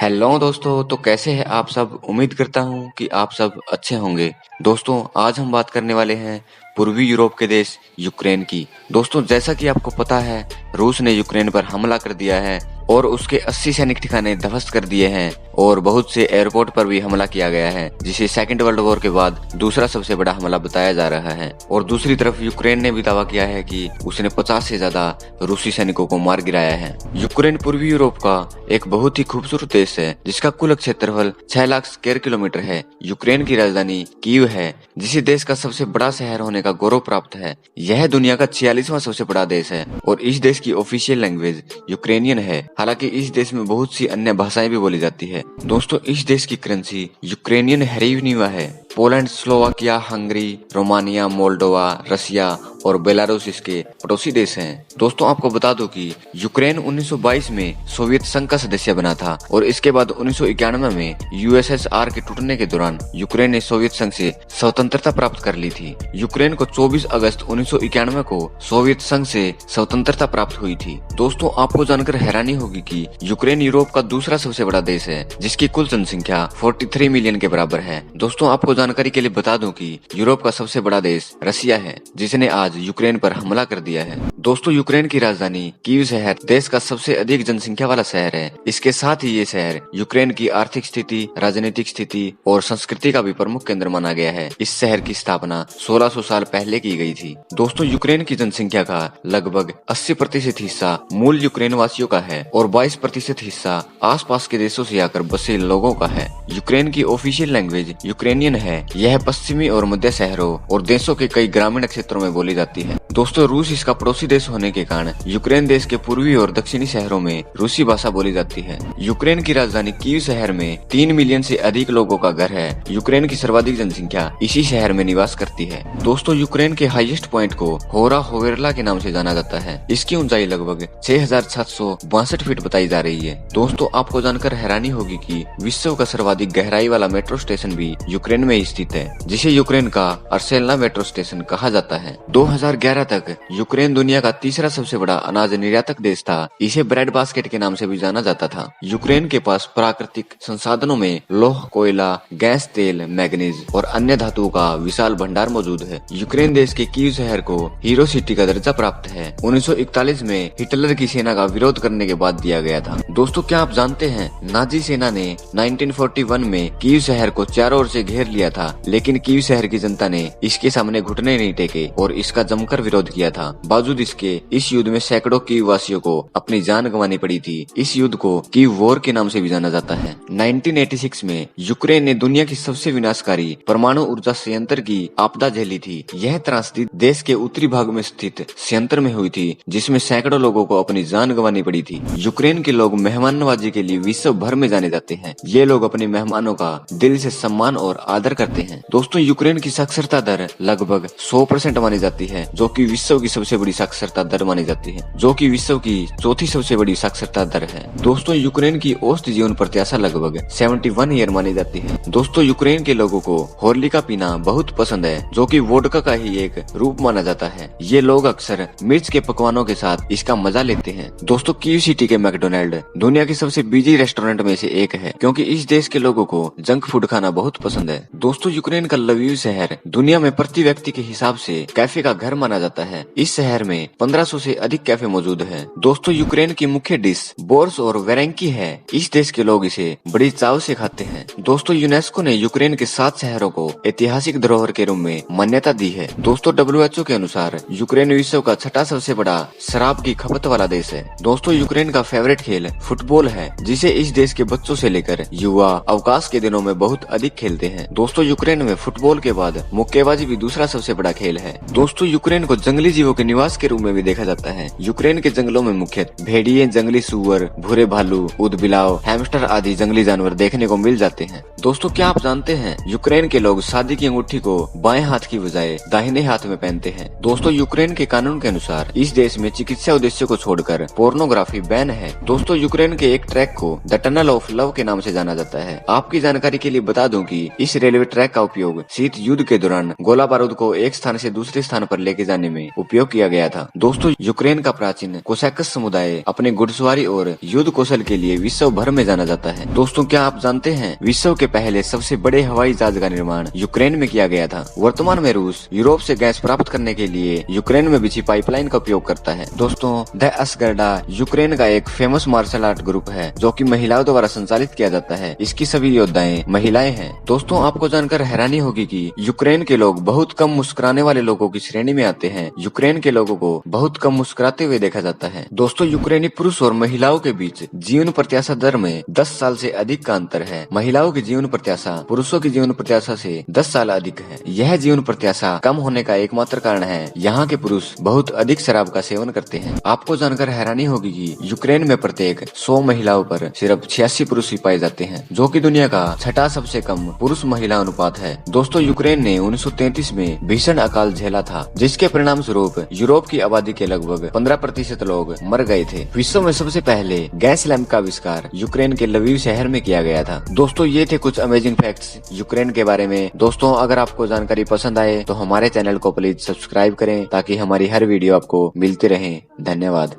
Hello दोस्तों, तो कैसे हैं आप सब। उम्मीद करता हूं कि आप सब अच्छे होंगे। दोस्तों, आज हम बात करने वाले हैं पूर्वी यूरोप के देश यूक्रेन की। दोस्तों, जैसा कि आपको पता है, रूस ने यूक्रेन पर हमला कर दिया है और उसके 80 सैनिक ठिकाने ध्वस्त कर दिए हैं और बहुत से एयरपोर्ट पर भी हमला किया गया है, जिसे सेकेंड वर्ल्ड वॉर के बाद दूसरा सबसे बड़ा हमला बताया जा रहा है। और दूसरी तरफ यूक्रेन ने भी दावा किया है कि उसने 50 से ज्यादा रूसी सैनिकों को मार गिराया है। यूक्रेन पूर्वी यूरोप का एक बहुत ही खूबसूरत देश है, जिसका कुल क्षेत्रफल 6 लाख स्क्वायर किलोमीटर है। यूक्रेन की राजधानी कीव है, जिसे देश का सबसे बड़ा शहर होने का गौरव प्राप्त है। यह दुनिया का 46वां सबसे बड़ा देश है और इस देश की ऑफिशियल लैंग्वेज यूक्रेनियन है। हालांकि इस देश में बहुत सी अन्य भाषाएं भी बोली जाती है। दोस्तों, इस देश की करेंसी यूक्रेनियन हरीवनीवा है। Poland, Slovakia, Hungary, Romania, Moldova, Russia और बेलारूस इसके पड़ोसी देश हैं। दोस्तों, आपको बता दूं कि यूक्रेन 1922 में सोवियत संघ का सदस्य बना था और इसके बाद 1991 में यूएसएसआर के टूटने के दौरान यूक्रेन ने सोवियत संघ से स्वतंत्रता प्राप्त कर ली थी। यूक्रेन को 24 अगस्त 1991 को सोवियत संघ से स्वतंत्रता प्राप्त हुई थी। दोस्तों, आपको जानकर हैरानी होगी कि यूक्रेन यूरोप का दूसरा सबसे बड़ा देश है, जिसकी कुल जनसंख्या 43 मिलियन के बराबर है। दोस्तों, आपको जानकारी के लिए बता दूं कि यूरोप का सबसे बड़ा देश रसिया है, जिसने आज यूक्रेन पर हमला कर दिया है। दोस्तों, यूक्रेन की राजधानी कीव शहर देश का सबसे अधिक जनसंख्या वाला शहर है। इसके साथ ही ये शहर यूक्रेन की आर्थिक स्थिति, राजनीतिक स्थिति और संस्कृति का भी प्रमुख केंद्र माना गया है। इस शहर की स्थापना 1600 साल पहले की गई थी। दोस्तों, यूक्रेन की जनसंख्या का लगभग 80% हिस्सा मूल यूक्रेन वासियों का है और 22% हिस्सा आसपास के देशों से आकर बसे लोगों का है। यूक्रेन की ऑफिशियल लैंग्वेज यूक्रेनियन है। यह पश्चिमी और मध्य शहरों और देशों के कई ग्रामीण क्षेत्रों में बोली जाती है। दोस्तों, रूस इसका पड़ोसी देश होने के कारण यूक्रेन देश के पूर्वी और दक्षिणी शहरों में रूसी भाषा बोली जाती है। यूक्रेन की राजधानी कीव शहर में 3 मिलियन से अधिक लोगों का घर है। यूक्रेन की सर्वाधिक जनसंख्या इसी शहर में निवास करती है। दोस्तों, यूक्रेन के हाईएस्ट पॉइंट को होरा होवेरला के नाम से जाना जाता है। इसकी ऊंचाई लगभग 6762 फीट बताई जा रही है। दोस्तों, आपको जानकर हैरानी होगी कि विश्व का सर्वाधिक गहराई वाला मेट्रो स्टेशन भी यूक्रेन में स्थित है, जिसे यूक्रेन का अर्सेलना मेट्रो स्टेशन कहा जाता है। 2011 तक यूक्रेन दुनिया का तीसरा सबसे बड़ा अनाज निर्यातक देश था। इसे ब्रेड बास्केट के नाम से भी जाना जाता था। यूक्रेन के पास प्राकृतिक संसाधनों में लौह, कोयला, गैस, तेल, मैग्नीज और अन्य धातुओं का विशाल भंडार मौजूद है। यूक्रेन देश के कीव शहर को हीरो सिटी का दर्जा प्राप्त है। 1941 में हिटलर की सेना का विरोध करने के बाद दिया गया था। दोस्तों, क्या आप जानते हैं, नाजी सेना ने 1941 में कीव शहर को चारों ओर से घेर लिया था, लेकिन कीव शहर की जनता ने इसके सामने घुटने नहीं टेके और इसका जमकर विरोध किया था। बावजूद इसके इस युद्ध में सैकड़ों कीव वासियों को अपनी जान गंवानी पड़ी थी। इस युद्ध को कीव वॉर के नाम से भी जाना जाता है। 1986 में यूक्रेन ने दुनिया की सबसे विनाशकारी परमाणु ऊर्जा संयंत्र की आपदा झेली थी। यह त्रासदी देश के उत्तरी भाग में स्थित संयंत्र में हुई थी, जिसमें सैकड़ों लोगों को अपनी जान गंवानी पड़ी थी। यूक्रेन के लोग मेहमान नवाजी के लिए विश्व भर में जाने जाते हैं। ये लोग अपने मेहमानों का दिल से सम्मान और आदर करते हैं। दोस्तों, यूक्रेन की साक्षरता दर लगभग 100% मानी जाती है, जो कि विश्व की सबसे बड़ी साक्षरता दर मानी जाती है, जो कि विश्व की चौथी सबसे बड़ी साक्षरता दर है। दोस्तों, यूक्रेन की औसत जीवन प्रत्याशा लगभग 71 ईयर मानी जाती है। दोस्तों, यूक्रेन के लोगों को होर्लिका पीना बहुत पसंद है, जो कि वोडका का ही एक रूप माना जाता है। ये लोग अक्सर मिर्च के पकवानों के साथ इसका मजा लेते हैं। दोस्तों, कीव सिटी के मैकडोनाल्ड दुनिया की सबसे बिजी रेस्टोरेंट में से एक है, क्योंकि इस देश के लोगों को जंक फूड खाना बहुत पसंद है। दोस्तों, यूक्रेन का लवीव शहर दुनिया में प्रति व्यक्ति के हिसाब से कैफे का घर माना जाता है। इस शहर में 1500 से अधिक कैफे मौजूद है। दोस्तों, यूक्रेन की मुख्य डिश बोर्स और वेरेंकी है। इस देश के लोग इसे बड़ी चाव से खाते हैं। दोस्तों, यूनेस्को ने यूक्रेन के 7 शहरों को ऐतिहासिक धरोहर के रूप में मान्यता दी है। दोस्तों, WHO के अनुसार यूक्रेन विश्व का 6ठा सबसे बड़ा शराब की खपत वाला देश है। दोस्तों, यूक्रेन का फेवरेट खेल फुटबॉल है, जिसे इस देश के बच्चों से लेकर युवा अवकाश के दिनों में बहुत अधिक खेलते हैं। दोस्तों, यूक्रेन में फुटबॉल के बाद मुक्केबाजी भी दूसरा सबसे बड़ा खेल है। दोस्तों, यूक्रेन को जंगली जीवों के निवास के रूप में भी देखा जाता है। यूक्रेन के जंगलों में मुख्य भेड़िए, जंगली सुअर, भूरे भालू, ऊदबिलाव, हैमस्टर आदि जंगली जानवर देखने को मिल जाते हैं। दोस्तों, क्या आप जानते हैं, यूक्रेन के लोग शादी की अंगूठी को बाएं हाथ की बजाय दाहिने हाथ में पहनते हैं। दोस्तों, यूक्रेन के कानून के अनुसार इस देश में चिकित्सा उद्देश्य को छोड़कर पोर्नोग्राफी बैन है। दोस्तों, यूक्रेन के एक ट्रैक को द टनल ऑफ लव के नाम से जाना जाता है। आपकी जानकारी के लिए बता दूं कि इस रेलवे ट्रैक का उपयोग शीत युद्ध के दौरान गोला बारूद को एक स्थान से दूसरे स्थान पर पर लेके जाने में उपयोग किया गया था। दोस्तों यूक्रेन का प्राचीन कोसैकस समुदाय अपने घुड़सवारी और युद्ध कौशल के लिए विश्व भर में जाना जाता है। दोस्तों क्या आप जानते हैं विश्व के पहले सबसे बड़े हवाई जहाज का निर्माण यूक्रेन में किया गया था। वर्तमान में रूस यूरोप से गैस प्राप्त करने के लिए यूक्रेन में बिछी पाइपलाइन का उपयोग करता है। दोस्तों द असगर्डा यूक्रेन का एक फेमस मार्शल आर्ट ग्रुप है जो कि महिलाओं द्वारा संचालित किया जाता है। इसकी सभी योद्धाएं महिलाएं हैं। दोस्तों आपको जानकर हैरानी होगी कि यूक्रेन के लोग बहुत कम मुस्कुराने वाले लोगों की श्रेणी में आते हैं। यूक्रेन के लोगों को बहुत कम मुस्कुराते हुए देखा जाता है। दोस्तों यूक्रेनी पुरुष और महिलाओं के बीच जीवन प्रत्याशा दर में 10 साल से अधिक का अंतर है। महिलाओं की जीवन प्रत्याशा पुरुषों की जीवन प्रत्याशा से 10 साल अधिक है। यह जीवन प्रत्याशा कम होने का एकमात्र कारण है यहाँ के पुरुष बहुत अधिक शराब का सेवन करते हैं। आपको जानकर हैरानी होगी कि यूक्रेन में प्रत्येक 100 महिलाओं पर सिर्फ 86 पुरुष ही पाए जाते हैं, जो कि दुनिया का छठा सबसे कम पुरुष महिला अनुपात है। दोस्तों यूक्रेन ने 1933 में भीषण अकाल झेला था, जिसके परिणाम स्वरूप यूरोप की आबादी के लगभग 15% लोग मर गए थे। विश्व में सबसे पहले गैस लैंप का आविष्कार यूक्रेन के लवीव शहर में किया गया था। दोस्तों ये थे कुछ अमेजिंग फैक्ट्स यूक्रेन के बारे में। दोस्तों अगर आपको जानकारी पसंद आए तो हमारे चैनल को प्लीज सब्सक्राइब करें ताकि हमारी हर वीडियो आपको मिलती रहे। धन्यवाद।